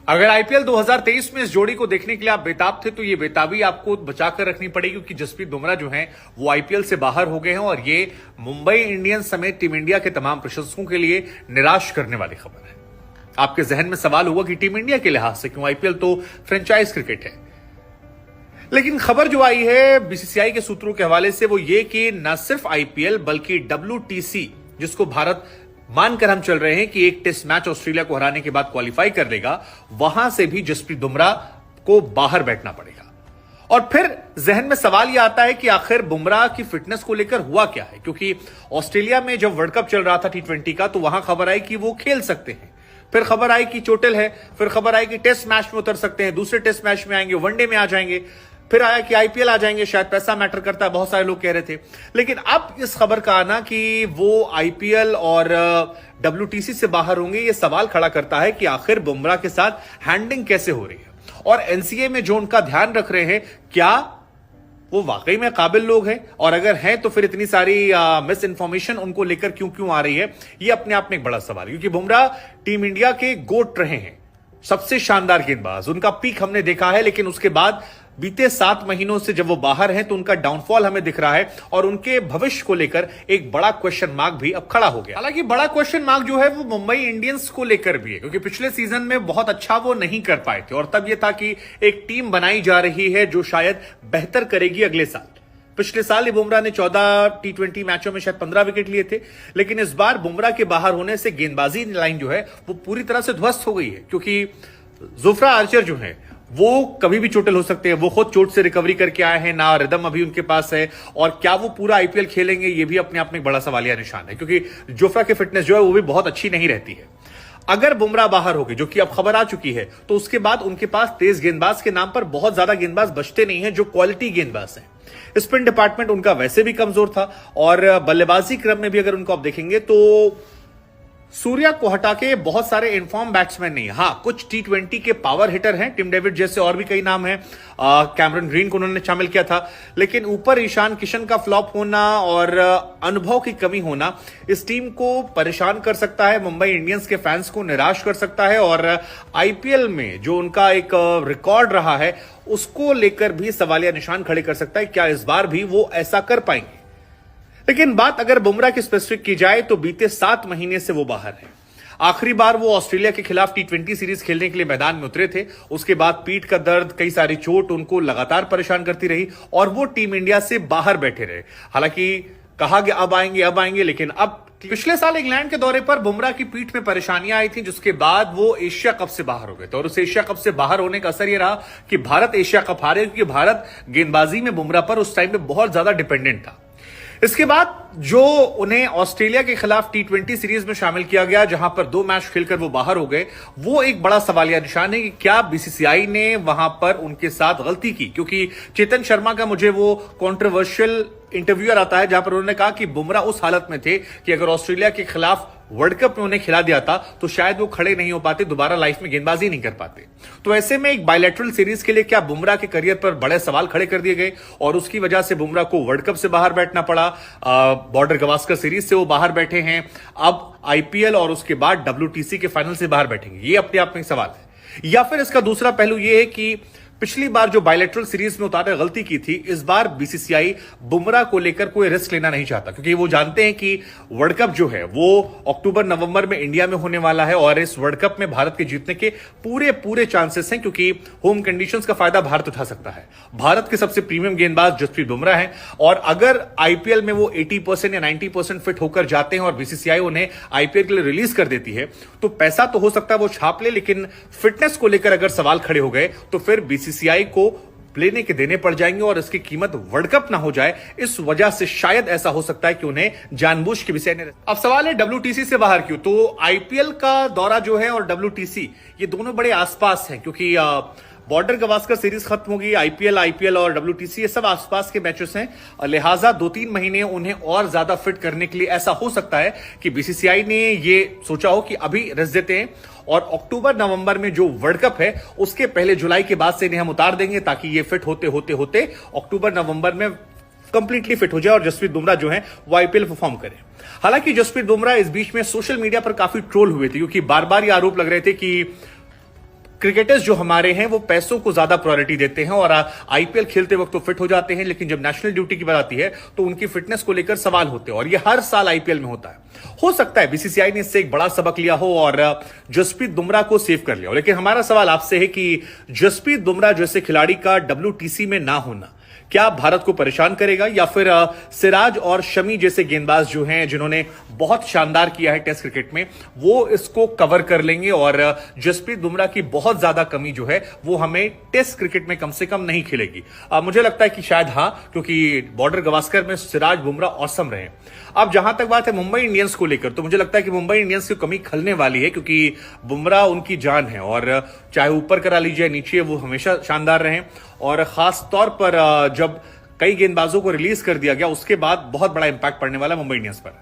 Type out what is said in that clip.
अगर आईपीएल 2023 में इस जोड़ी को देखने के लिए आप बेताब थे तो ये बेताबी आपको बचाकर रखनी पड़ेगी, क्योंकि जसप्रीत बुमराह जो हैं वो आईपीएल से बाहर हो गए हैं और ये मुंबई इंडियंस समेत टीम इंडिया के तमाम प्रशंसकों के लिए निराश करने वाली खबर है। आपके जहन में सवाल होगा कि टीम इंडिया के लिहाज से क्यों, आईपीएल तो फ्रेंचाइज क्रिकेट है। लेकिन खबर जो आई है बीसीसीआई के सूत्रों के हवाले से वो ये कि न सिर्फ आईपीएल बल्कि WTC, जिसको भारत मानकर हम चल रहे हैं कि एक टेस्ट मैच ऑस्ट्रेलिया को हराने के बाद क्वालिफाई कर लेगा, वहां से भी जसप्रीत बुमराह को बाहर बैठना पड़ेगा। और फिर जहन में सवाल यह आता है कि आखिर बुमराह की फिटनेस को लेकर हुआ क्या है, क्योंकि ऑस्ट्रेलिया में जब वर्ल्ड कप चल रहा था T20 का, तो वहां खबर आई कि वो खेल सकते हैं, फिर खबर आई कि चोटिल है, फिर खबर आई कि टेस्ट मैच में उतर सकते हैं, दूसरे टेस्ट मैच में आएंगे, वनडे में आ जाएंगे, फिर आया कि आईपीएल आ जाएंगे, शायद पैसा मैटर करता है, बहुत सारे लोग कह रहे थे। लेकिन अब इस खबर का आना कि वो आईपीएल और WTC से बाहर होंगे, ये सवाल खड़ा करता है कि आखिर बुमराह के साथ हैंडलिंग कैसे हो रही है, और एनसीए में जो उनका ध्यान रख रहे हैं, क्या वो वाकई में काबिल लोग हैं, और अगर हैं तो फिर इतनी सारी मिस इन्फॉर्मेशन उनको लेकर क्यों आ रही है, ये अपने आप में एक बड़ा सवाल है। क्योंकि बुमराह टीम इंडिया के गोट रहे हैं, सबसे शानदार गेंदबाज, उनका पीक हमने देखा है, लेकिन उसके बाद बीते 7 महीनों से जब वो बाहर हैं तो उनका डाउनफॉल हमें दिख रहा है, और उनके भविष्य को लेकर एक बड़ा क्वेश्चन मार्क भी अब खड़ा हो गया। हालांकि बड़ा क्वेश्चन मार्क जो है वो मुंबई इंडियंस को लेकर भी है, क्योंकि पिछले सीजन में बहुत अच्छा वो नहीं कर पाए थे, और तब यह था कि एक टीम बनाई जा रही है जो शायद बेहतर करेगी अगले साल। पिछले साल ही बुमराह ने 14 T20 मैचों में शायद 15 विकेट लिए थे, लेकिन इस बार बुमराह के बाहर होने से गेंदबाजी लाइन जो है वो पूरी तरह से ध्वस्त हो गई है, क्योंकि जोफ्रा आर्चर जो है वो कभी भी चोटिल हो सकते हैं, वो खुद चोट से रिकवरी करके आए हैं, ना रिदम अभी उनके पास है, और क्या वो पूरा आईपीएल खेलेंगे ये भी अपने आप में एक बड़ा सवालिया निशान है, क्योंकि जोफ्रा की फिटनेस जो है वो भी बहुत अच्छी नहीं रहती है। अगर बुमराह बाहर हो गए, जो कि अब खबर आ चुकी है, तो उसके बाद उनके पास तेज गेंदबाज के नाम पर बहुत ज्यादा गेंदबाज बचते नहीं है जो क्वालिटी गेंदबाज हैं। स्पिन डिपार्टमेंट उनका वैसे भी कमजोर था, और बल्लेबाजी क्रम में भी अगर उनको आप देखेंगे तो सूर्या को हटा के बहुत सारे इनफॉर्म बैट्समैन नहीं। हाँ, कुछ T20 के पावर हिटर हैं, टिम डेविड जैसे, और भी कई नाम हैं, कैमरन ग्रीन को उन्होंने शामिल किया था, लेकिन ऊपर ईशान किशन का फ्लॉप होना और अनुभव की कमी होना इस टीम को परेशान कर सकता है, मुंबई इंडियंस के फैंस को निराश कर सकता है, और आईपीएल में जो उनका एक रिकॉर्ड रहा है उसको लेकर भी सवालिया निशान खड़े कर सकता है। क्या इस बार भी वो ऐसा कर पाएंगे? लेकिन बात अगर बुमराह की स्पेसिफिक की जाए तो बीते 7 महीने से वो बाहर है। आखिरी बार वो ऑस्ट्रेलिया के खिलाफ T20 सीरीज खेलने के लिए मैदान में उतरे थे, उसके बाद पीठ का दर्द, कई सारी चोट उनको लगातार परेशान करती रही, और वो टीम इंडिया से बाहर बैठे रहे। हालांकि कहा गया अब आएंगे, लेकिन अब पिछले साल इंग्लैंड के दौरे पर बुमराह की पीठ में परेशानियां आई थी, जिसके बाद वो एशिया कप से बाहर हो गए थे, और उस एशिया कप से बाहर होने का असर यह रहा कि भारत एशिया कप हारे, क्योंकि भारत गेंदबाजी में बुमराह पर उस टाइम में बहुत ज्यादा डिपेंडेंट था। इसके बाद जो उन्हें ऑस्ट्रेलिया के खिलाफ T20 सीरीज में शामिल किया गया, जहां पर 2 मैच खेलकर वो बाहर हो गए, वो एक बड़ा सवालिया निशान है कि क्या बीसीसीआई ने वहां पर उनके साथ गलती की। क्योंकि चेतन शर्मा का मुझे वो कंट्रोवर्शियल इंटरव्यूअर आता है जहां पर उन्होंने कहा कि बुमराह उस हालत में थे कि अगर ऑस्ट्रेलिया के खिलाफ वर्ल्ड कप में उन्हें खिला दिया था तो शायद वो खड़े नहीं हो पाते, दोबारा लाइफ में गेंदबाजी नहीं कर पाते। तो ऐसे में एक बायलैटरल सीरीज के लिए क्या बुमराह के करियर पर बड़े सवाल खड़े कर दिए गए, और उसकी वजह से बुमराह को वर्ल्ड कप से बाहर बैठना पड़ा। बॉर्डर गवास्कर सीरीज से वो बाहर बैठे हैं, अब आईपीएल और उसके बाद WTC के फाइनल से बाहर बैठेंगे, ये अपने आप में एक सवाल है। या फिर इसका दूसरा पहलू ये है कि पिछली बार जो बायलैटरल सीरीज में उतारने गलती की थी, इस बार बीसीसीआई बुमराह को लेकर कोई रिस्क लेना नहीं चाहता, क्योंकि वो जानते हैं कि वर्ल्ड कप जो है वो अक्टूबर-नवंबर में इंडिया में होने वाला है, और इस वर्ल्ड कप में भारत के जीतने के पूरे चांसेस हैं, क्योंकि होम कंडीशंस का फायदा भारत उठा सकता है। भारत के सबसे प्रीमियम गेंदबाज जसप्रीत बुमराह हैं, और अगर आईपीएल में वो 80% या 90% फिट होकर जाते हैं और बीसीसीआई उन्हें आईपीएल के लिए रिलीज कर देती है, तो पैसा तो हो सकता है वो छाप ले, लेकिन फिटनेस को लेकर अगर सवाल खड़े हो गए तो फिर बीसीसीआई को लेने के देने पड़ जाएंगे, और इसकी कीमत वर्ल्ड कप ना हो जाए, इस वजह से शायद ऐसा हो सकता है कि उन्हें जानबूझ के विषय ने। अब सवाल है WTC से बाहर क्यों? तो आईपीएल का दौरा जो है और WTC, ये दोनों बड़े आसपास हैं, क्योंकि बॉर्डर गवास्कर सीरीज खत्म होगी, आईपीएल और WTC ये सब आसपास के मैचेस हैं, लिहाजा 2-3 महीने उन्हें और ज्यादा फिट करने के लिए ऐसा हो सकता है कि बीसीसीआई ने ये सोचा हो कि अभी रेस्ट देते हैं, और अक्टूबर-नवंबर में जो वर्ल्ड कप है उसके पहले जुलाई के बाद से इन्हें हम उतार देंगे, ताकि ये फिट होते अक्टूबर-नवंबर में कंप्लीटली फिट हो जाए और जसप्रीत बुमराह जो है वो आईपीएल परफॉर्म करे। हालांकि जसप्रीत बुमराह इस बीच में सोशल मीडिया पर काफी ट्रोल हुए थे, क्योंकि बार बार ये आरोप लग रहे थे कि क्रिकेटर्स जो हमारे हैं वो पैसों को ज्यादा प्रायोरिटी देते हैं और आईपीएल खेलते वक्त तो फिट हो जाते हैं, लेकिन जब नेशनल ड्यूटी की बात आती है तो उनकी फिटनेस को लेकर सवाल होते हैं और ये हर साल आईपीएल में होता है। हो सकता है बीसीसीआई ने इससे एक बड़ा सबक लिया हो और जसप्रीत बुमराह को सेव कर लिया हो, लेकिन हमारा सवाल आपसे है कि जसप्रीत बुमराह जैसे खिलाड़ी का डब्ल्यूटीसी में ना होना क्या भारत को परेशान करेगा, या फिर सिराज और शमी जैसे गेंदबाज जो हैं जिन्होंने बहुत शानदार किया है टेस्ट क्रिकेट में, वो इसको कवर कर लेंगे और जसप्रीत बुमराह की बहुत ज्यादा कमी जो है वो हमें टेस्ट क्रिकेट में कम से कम नहीं खिलेगी। मुझे लगता है कि शायद हाँ, क्योंकि बॉर्डर गवास्कर में सिराज बुमराह औसम रहे। अब जहां तक बात है मुंबई इंडियंस को लेकर, तो मुझे लगता है कि मुंबई इंडियंस की कमी खलने वाली है, क्योंकि बुमराह उनकी जान है और चाहे ऊपर करा लीजिए नीचे वो हमेशा शानदार रहे। और खास तौर पर जब कई गेंदबाजों को रिलीज कर दिया गया उसके बाद बहुत बड़ा इंपैक्ट पड़ने वाला मुंबई इंडियंस पर।